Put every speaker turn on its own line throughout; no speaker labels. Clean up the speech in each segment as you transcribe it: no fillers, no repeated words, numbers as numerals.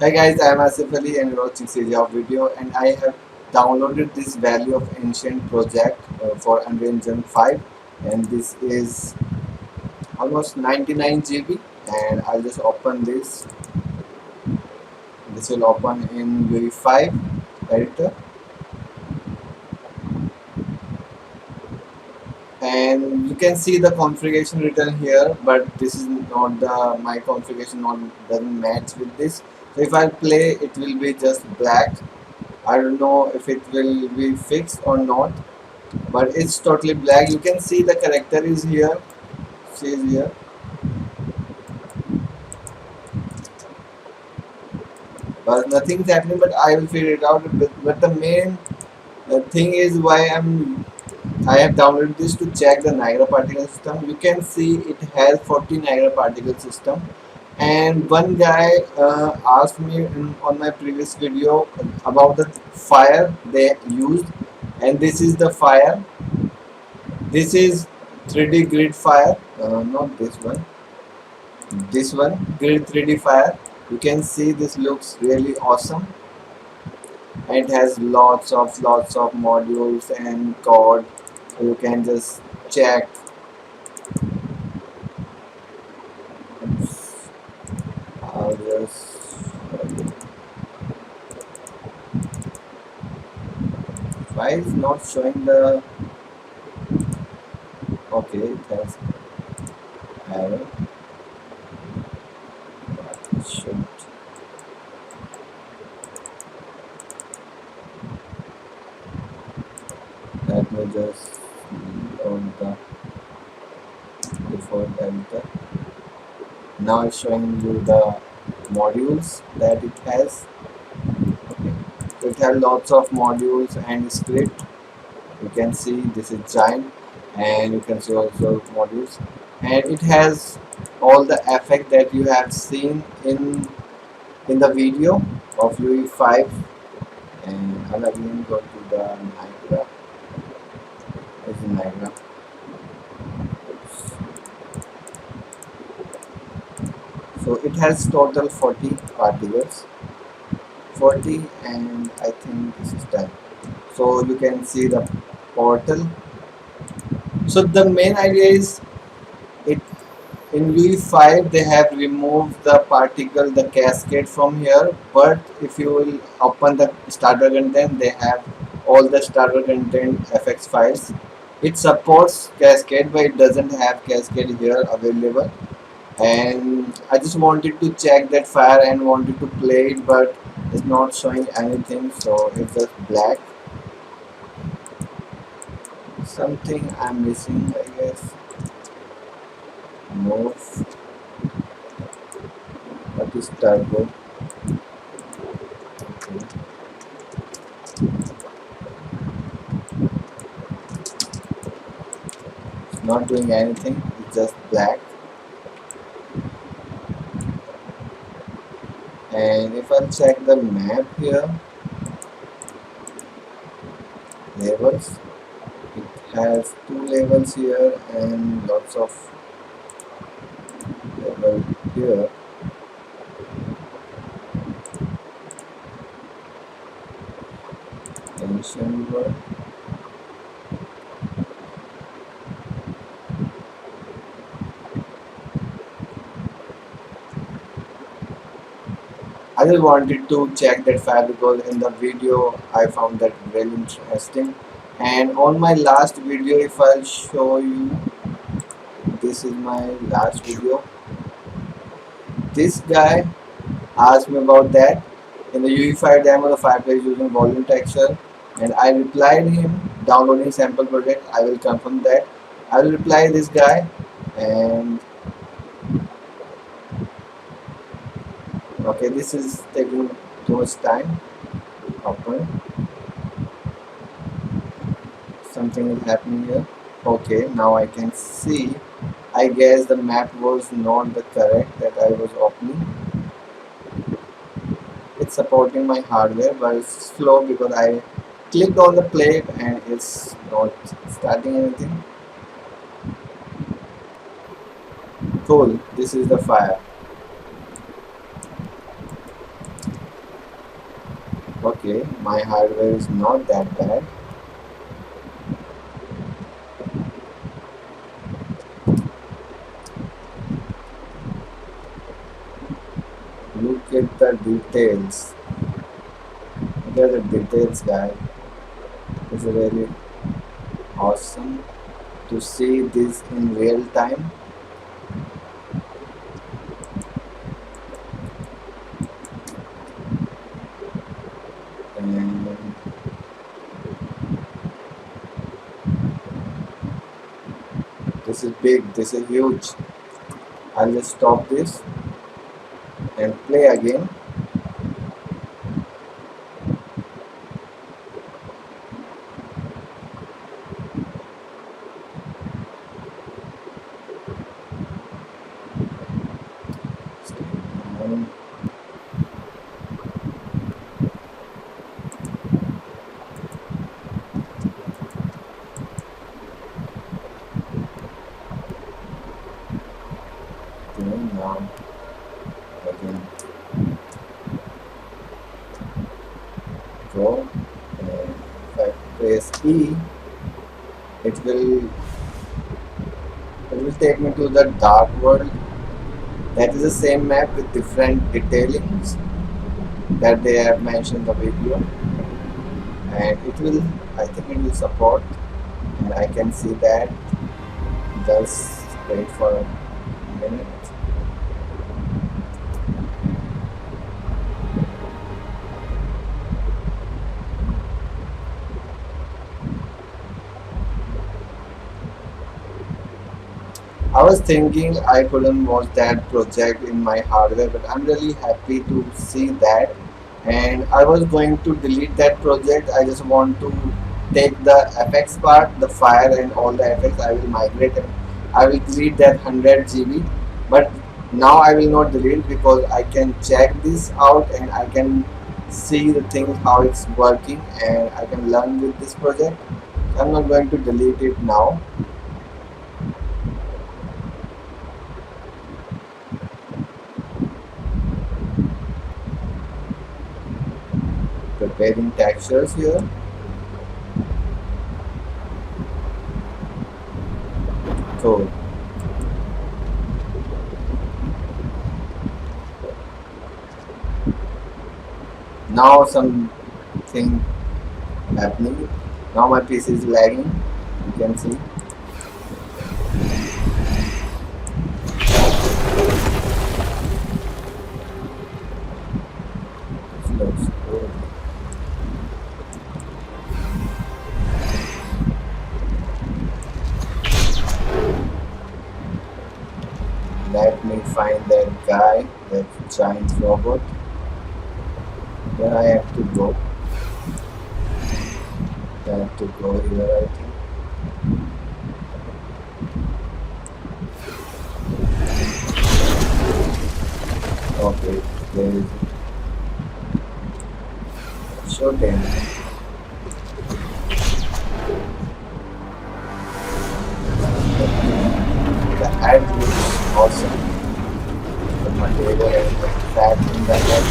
Hi guys, I am Asif Ali and you're watching Seria video, and I have downloaded this Value of Ancient project for Unreal Engine 5, and this is almost 99 GB, and I'll just open this. This will open in UE5 editor, and you can see the configuration written here, but this is not the my configuration not doesn't match with this. So if I play, it will be just black. I don't know if it will be fixed or not, but it's totally black. You can see the character is here, says here, but nothing's happening. But I will figure it out. But the main thing is why I have downloaded this to check the Niagara particle system. You can see it has 40 Niagara particle system. And one guy asked me on my previous video about the fire they used, and this is the fire. This is 3D grid fire, not this one. This one, grid 3D fire. You can see this looks really awesome. It has lots of modules and code. You can just check. I'll just why is not showing the okay, it has arrow. It should let me just on the default editor. Now it's showing you the modules that it has. Okay. So it has lots of modules and script. You can see this is giant, and you can see also modules, and it has all the effect that you have seen in the video of UE5. And I'll again go to the Niagara. This is Niagara. So it has total 40 particles, 40, and I think this is done. So you can see the portal. So the main idea is it in UE5 they have removed the particle, the cascade from here, but if you will open the starter content, they have all the starter content FX files. It supports cascade, but it doesn't have cascade here available. And I just wanted to check that fire and wanted to play it, but it's not showing anything, so it's just black. Something I'm missing, I guess. Move. What is turbo? Okay. It's not doing anything, it's just black. And if I check the map here, levels, it has 2 levels here and lots of level here. Ancient world. I just wanted to check that file because in the video I found that very interesting. And on my last video, if I'll show you, this is my last video. This guy asked me about that in the UE5 demo, the fireplace using volume texture, and I replied him downloading sample project. I will confirm that. I will reply this guy, and okay, this is taking too much time. Open. Something is happening here. Okay, now I can see. I guess the map was not the correct that I was opening. It's supporting my hardware, but it's slow because I clicked on the plate and it's not starting anything. Cool, this is the fire. Okay, my hardware is not that bad. Look at the details. Look at the details, guy. It's very awesome to see this in real time. And this is big, this is huge. I'll just stop this and play again. And then now again go, and if I press E, it will it will take me to the dark world. That is the same map with different detailings that they have mentioned in the video, and it will, I think it will support, and I can see that. Just wait for a minute. I was thinking I couldn't watch that project in my hardware, but I'm really happy to see that. And I was going to delete that project. I just want to take the FX part, the fire and all the FX. I will migrate and I will delete that 100 GB. But now I will not delete because I can check this out and I can see the things how it's working and I can learn with this project. I'm not going to delete it now. Preparing textures here. Cool. Now something happening. Now my PC is lagging. You can see. It looks good. Let me find that guy, that giant robot. Where I have to go. I have to go here, I think. Okay, there is short end. The head looks awesome. The material and the fat in the head.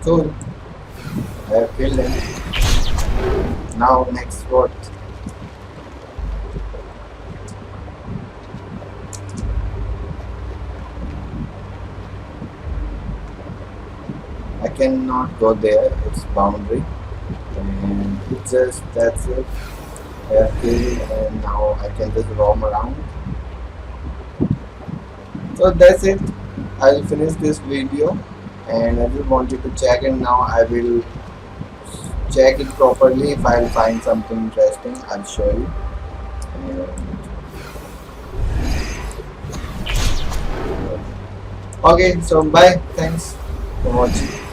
Cool. I have killed him. Now next what? I cannot go there, it's boundary. And it's just that's it. I have killed and now I can just roam around. So that's it. I'll finish this video and I just wanted to check, and now I will check it properly. If I'll find something interesting, I'll show you. Okay, so bye. Thanks for watching.